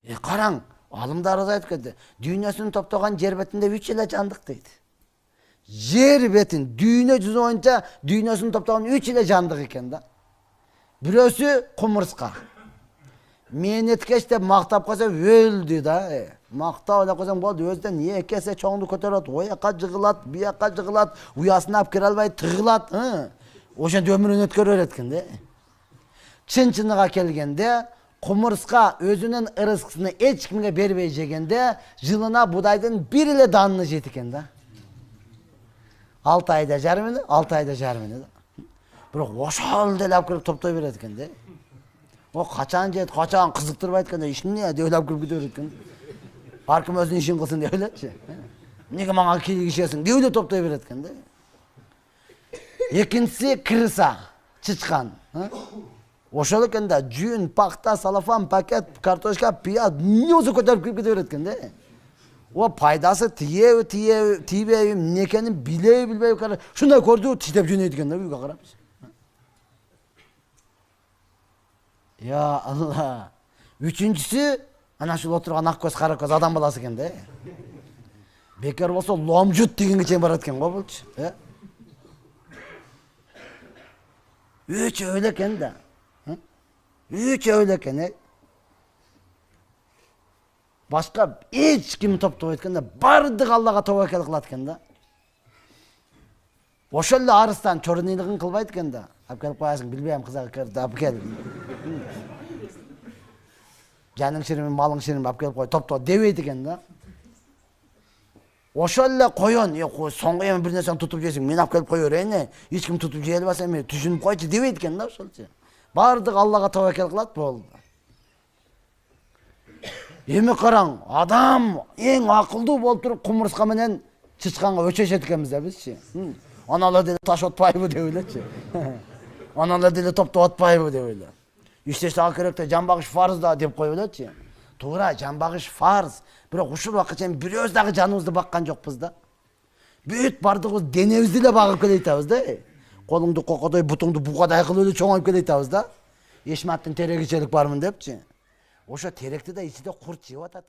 Караң, алымдарыбыз айтып кетти. Дүйнөсүн топтогон жер бетинде 3 эле жандык дейт. Жер бетин, дүйнө жүзү боюнча дүйнөсүн топтогон 3 эле жандык экен да. Бирөөсү кумурска. Мээнеткеч деп мактап койсо өлдү да. Мактап эле койсоң болду, өзүнөн 2 эсе чоңду көтөрөт, ояка жыгылат, бияка жыгылат, уясына алып кире албай тыгылат. Ошентип өмүрүн өткөрө берет экен да. Чын-чыныга келгенде кумурска өзүнүн ырыскысын эч кимге бербей жегенде жылына будайдын бир эле данына жейт экен да. 6 айда жарымы, 6 айда жарымы да. Бирок ошол деле алып кирип топтой берет экен да. О качан жейт, качан кызыктырбайт экен да, ишине деп ойлоп кирип кете берет экен. Ар ким өзүнүн ишин кылсын деп ойлочу. Эмнеге мага кийлигишесиң деп эле топтой берет экен да. Экинчиси крыса, чычкан. Ошол экен да, жүн, пакта, салафан, пакет, картошка, пияз, эмне болсо көтөрүп кирип кете берет экен да. О пайдасы тиеби, тийбеби, эмне экенин билеби, билбеби, шундай көрдү, тиштеп жөнөйт экен да үйгө карапчы. Я Алла. Үчүнчүсү, ана ушул отурган ак көз, кара көз адам баласы экен да. Бекер болсо ломжут дегенге чейин барат экен го булчу. Үчөө эле экен да. Үчөө эле экен. Башка эч ким топтобойт экен да, бардык Аллага тобокел кылат экен да. Ошол эле арыстан чорунилыгын кылбайт экен да. Алып келип коясың, билбейм, кызак керди, алып кел. Жаның ширим, малың ширим, алып келип кой, топто дебейт экен да. Ошол эле коён, соңку эми бир нерсени тутуп жейсиң, мен алып келип кое берейин, эч ким тутуп жей албаса эми түшүнүп койчу дебейт экен да ошолчу. Бардык Аллага тобокел кылат болду. Эми караң, адам эң акылдуу болуп туруп кумурска менен чычканга өчөшөт экенбиз да бизчи. Аналар деле таш отпайбы деп ойлочу. Аналар деле топтоп атпайбы деп ойло. Иштеш дагы керек да, жан багыш фарз да деп коюп элечи. Туура, жан багыш фарз. Бирок ушул убакка чейин бирөөбүз дагы жаныбызды баккан жокпуз да. Бүт бардыгыбыз денебизди эле багып келатабыз да. Колуңду кокодой, бутуңду бугадай кылып эле чоңоюп келатабыз да. Эшматтын терегичелик бармын депчи. Ошо теректи да ичинде курт жеп атат.